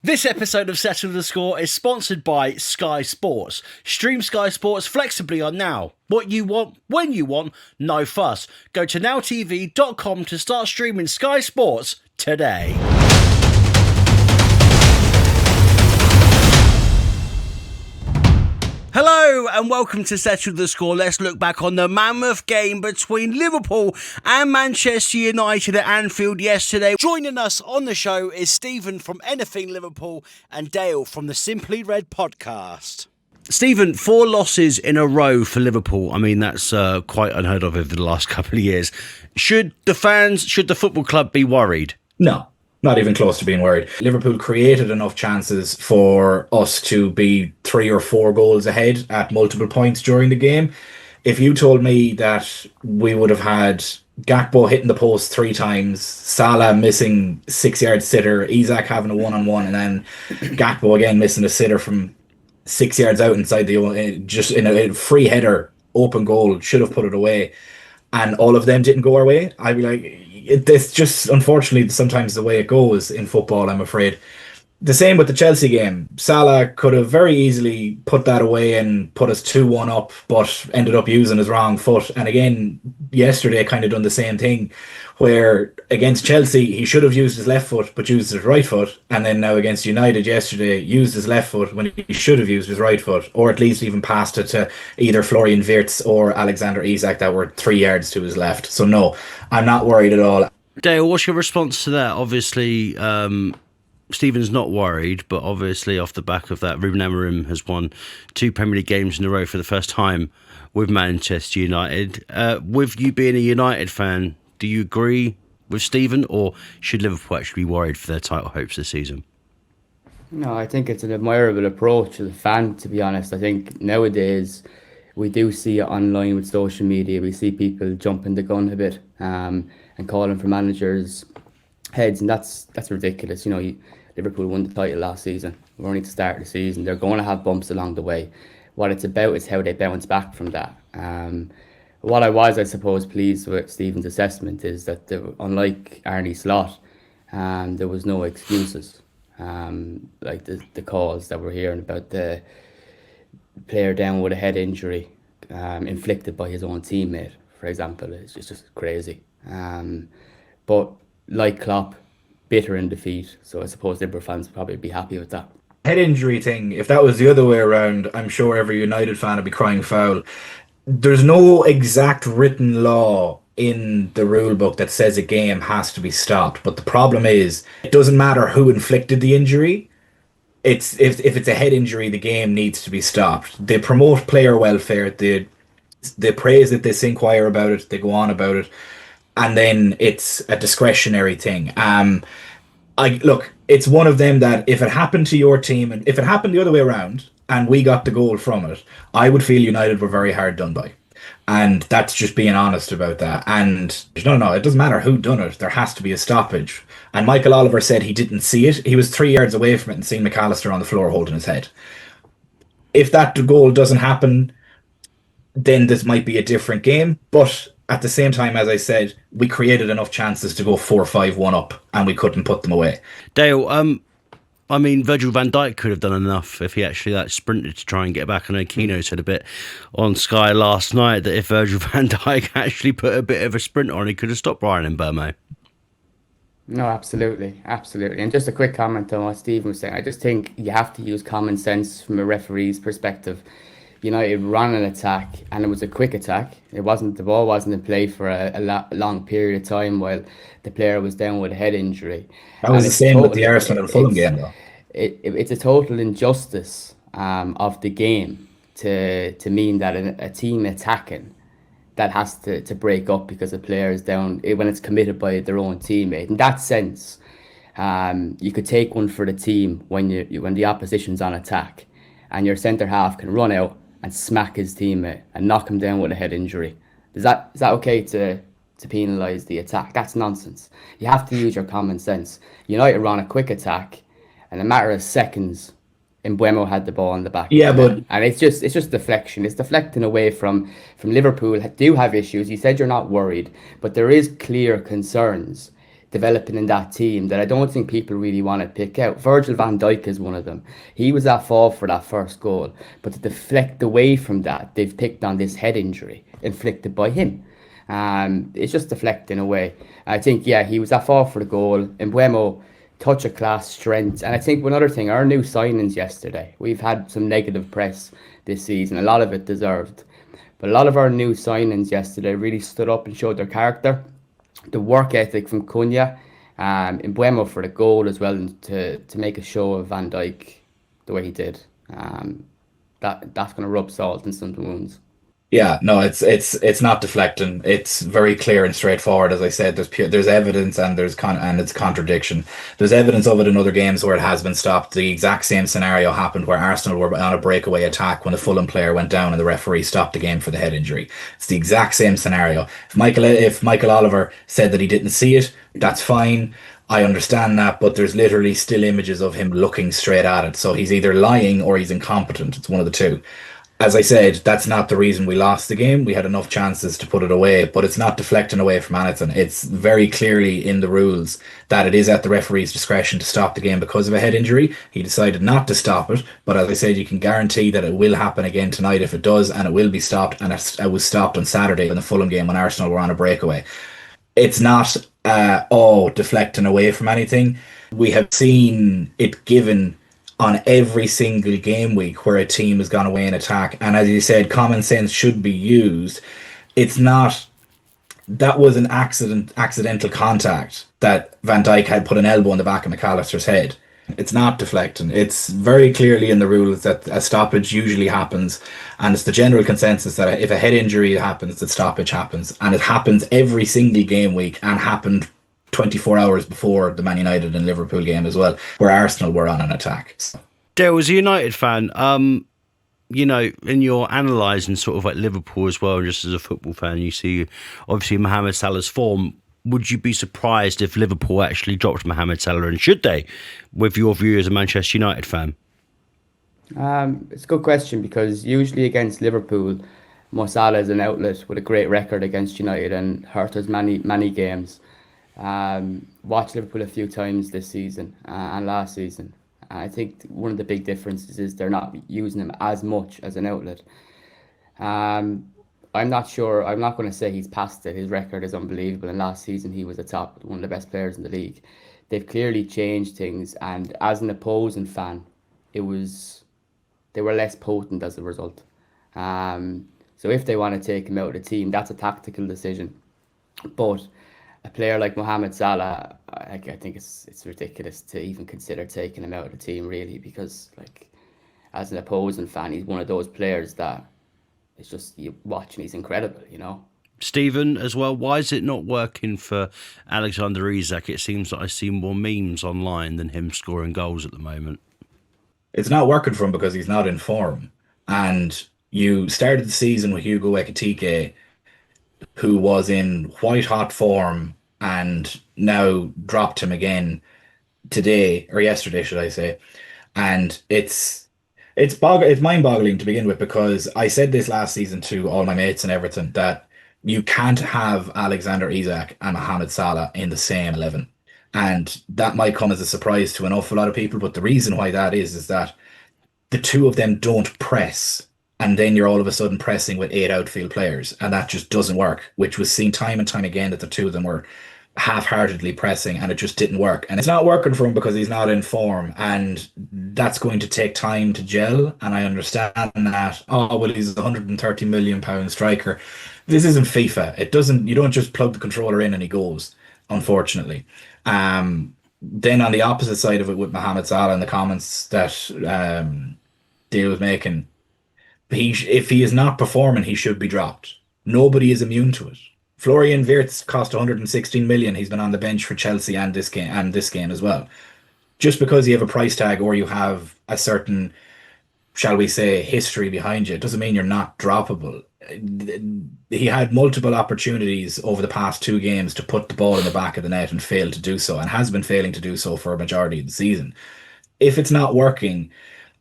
This episode of Settle the Score is sponsored by Sky Sports. Stream Sky Sports flexibly on Now. What you want, when you want, no fuss. Go to nowtv.com to start streaming Sky Sports today. Hello and welcome to Settle the Score. Let's look back on the mammoth game between Liverpool and Manchester United at Anfield yesterday. Joining us on the show is Stephen from Anything Liverpool and Dale from the Simply Red podcast. Stephen, 4 losses in a row for Liverpool. I mean, that's quite unheard of over the last couple of years. Should the football club be worried? No. Not even close to being worried. Liverpool created enough chances for us to be 3 or 4 goals ahead at multiple points during the game. If you told me that we would have had Gakpo hitting the post 3 times, Salah missing 6-yard sitter, Isak having a one-on-one, and then Gakpo again missing a sitter from 6 yards out inside just in a free header, open goal, should have put it away, and all of them didn't go our way, I'd be like, it's just unfortunately sometimes the way it goes in football, I'm afraid. The same with the Chelsea game. Salah could have very easily put that away and put us 2-1 up, but ended up using his wrong foot. And again, yesterday kind of done the same thing, where against Chelsea he should have used his left foot but used his right foot, and then now against United yesterday used his left foot when he should have used his right foot, or at least even passed it to either Florian Wirtz or Alexander Isak that were 3 yards to his left. So no, I'm not worried at all. Dale, what's your response to that? Obviously, Stephen's not worried, but obviously off the back of that, Ruben Amorim has won 2 Premier League games in a row for the first time with Manchester United. With you being a United fan, do you agree with Stephen, or should Liverpool actually be worried for their title hopes this season? No, I think it's an admirable approach as a fan, to be honest. I think nowadays we do see it online with social media. We see people jumping the gun a bit and calling for managers' heads, and that's ridiculous. You know, Liverpool won the title last season. We're only at the start of the season. They're going to have bumps along the way. What it's about is how they bounce back from that. What I was, I suppose, pleased with Stephen's assessment is that unlike Arne Slot, there was no excuses. Like the calls that we're hearing about the player down with a head injury inflicted by his own teammate, for example, is just crazy. But like Klopp, bitter in defeat, so I suppose Liverpool fans would probably be happy with that. Head injury thing, if that was the other way around, I'm sure every United fan would be crying foul. There's no exact written law in the rule book that says a game has to be stopped, but the problem is it doesn't matter who inflicted the injury. If it's a head injury, the game needs to be stopped. They promote player welfare, they praise it, they inquire about it, they go on about it, and then it's a discretionary thing. It's one of them that if it happened to your team, and if it happened the other way around and we got the goal from it, I would feel United were very hard done by. And that's just being honest about that. And no, it doesn't matter who done it. There has to be a stoppage. And Michael Oliver said he didn't see it. He was 3 yards away from it and seeing McAllister on the floor holding his head. If that goal doesn't happen, then this might be a different game. But at the same time, as I said, we created enough chances to go 4-5-1 up and we couldn't put them away. Dale, I mean, Virgil van Dijk could have done enough if he actually sprinted to try and get back. I know Keno said a bit on Sky last night that if Virgil van Dijk actually put a bit of a sprint on, he could have stopped Brian Mbeumo. No, absolutely. And just a quick comment on what Stephen was saying. I just think you have to use common sense from a referee's perspective. United ran an attack and it was a quick attack. The ball wasn't in play for a long period of time while the player was down with a head injury. That was the same with the Arsenal and Fulham game, though. It's a total injustice of the game to mean that a team attacking that has to break up because a player is down when it's committed by their own teammate. In that sense, you could take one for the team when the opposition's on attack and your centre half can run out and smack his teammate and knock him down with a head injury. Is that okay to penalise the attack? That's nonsense. You have to use your common sense. United ran a quick attack, and in a matter of seconds, Mbeumo had the ball on the back. Yeah, but and it's just deflection. It's deflecting away from Liverpool. Do have issues. You said you're not worried, but there is clear concerns developing in that team that I don't think people really want to pick out. Virgil van Dijk is one of them. He was at fault for that first goal, but to deflect away from that, they've picked on this head injury inflicted by him. It's just deflecting away. I think, yeah, he was at fault for the goal. Mbeumo, touch of class, strength. And I think one other thing, our new signings yesterday, we've had some negative press this season, a lot of it deserved. But a lot of our new signings yesterday really stood up and showed their character. The work ethic from Cunha, Mbeumo for the goal as well, and to make a show of Van Dijk the way he did. That's going to rub salt in some wounds. Yeah, no, it's not deflecting. It's very clear and straightforward. As I said, there's evidence and and it's contradiction. There's evidence of it in other games where it has been stopped. The exact same scenario happened where Arsenal were on a breakaway attack when the Fulham player went down and the referee stopped the game for the head injury. It's the exact same scenario. If Michael Oliver said that he didn't see it, that's fine. I understand that, but there's literally still images of him looking straight at it. So he's either lying or he's incompetent. It's one of the two. As I said, that's not the reason we lost the game. We had enough chances to put it away, but it's not deflecting away from anything. It's very clearly in the rules that it is at the referee's discretion to stop the game because of a head injury. He decided not to stop it, but as I said, you can guarantee that it will happen again tonight if it does, and it will be stopped, and it was stopped on Saturday in the Fulham game when Arsenal were on a breakaway. It's not deflecting away from anything. We have seen it given on every single game week where a team has gone away in attack. And as you said, common sense should be used. It's not, that was an accidental contact that Van Dijk had put an elbow in the back of McAllister's head. It's not deflecting. It's very clearly in the rules that a stoppage usually happens. And it's the general consensus that if a head injury happens, that stoppage happens. And it happens every single game week and happened 24 hours before the Man United and Liverpool game as well, where Arsenal were on an attack. Dale, as a United fan, you know, in your analysing sort of like Liverpool as well, just as a football fan, you see obviously Mohamed Salah's form. Would you be surprised if Liverpool actually dropped Mohamed Salah, and should they, with your view as a Manchester United fan? It's a good question, because usually against Liverpool, Mo Salah is an outlet with a great record against United and hurt us many games. Watched Liverpool a few times this season and last season. I think one of the big differences is they're not using him as much as an outlet. I'm not sure. I'm not going to say he's past it. His record is unbelievable, and last season he was one of the best players in the league. They've clearly changed things, and as an opposing fan, they were less potent as a result. So if they want to take him out of the team, that's a tactical decision. But a player like Mohamed Salah, I think it's ridiculous to even consider taking him out of the team, really, because like as an opposing fan, he's one of those players that it's just, you watch and he's incredible, you know. Stephen, as well, why is it not working for Alexander Isak? It seems that I see more memes online than him scoring goals at the moment. It's not working for him because he's not in form. And you started the season with Hugo Ekitike, who was in white hot form, and now dropped him again today, or yesterday, should I say. And it's mind-boggling to begin with, because I said this last season to all my mates and everything, that you can't have Alexander Isak and Mohamed Salah in the same 11. And that might come as a surprise to an awful lot of people, but the reason why that is that the two of them don't press, and then you're all of a sudden pressing with 8 outfield players, and that just doesn't work, which was seen time and time again, that the two of them were half-heartedly pressing, and it just didn't work. And it's not working for him because he's not in form, and that's going to take time to gel. And I understand that, oh well, he's a £130 million striker. This isn't FIFA. You don't just plug the controller in and he goes, unfortunately. Then on the opposite side of it, with Mohamed Salah and the comments that Dale was making, if he is not performing, he should be dropped. Nobody is immune to it. Florian Wirtz cost 116 million. He's been on the bench for Chelsea and this game as well. Just because you have a price tag or you have a certain, shall we say, history behind you, it doesn't mean you're not droppable. He had multiple opportunities over the past 2 games to put the ball in the back of the net and failed to do so, and has been failing to do so for a majority of the season. If it's not working,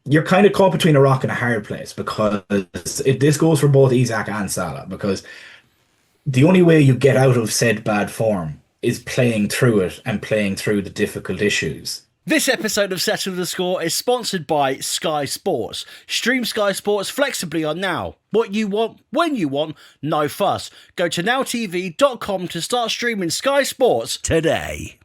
you're kind of caught between a rock and a hard place, because this goes for both Isak and Salah, because the only way you get out of said bad form is playing through it and playing through the difficult issues. This episode of Settle the Score is sponsored by Sky Sports. Stream Sky Sports flexibly on Now. What you want, when you want, no fuss. Go to nowtv.com to start streaming Sky Sports today.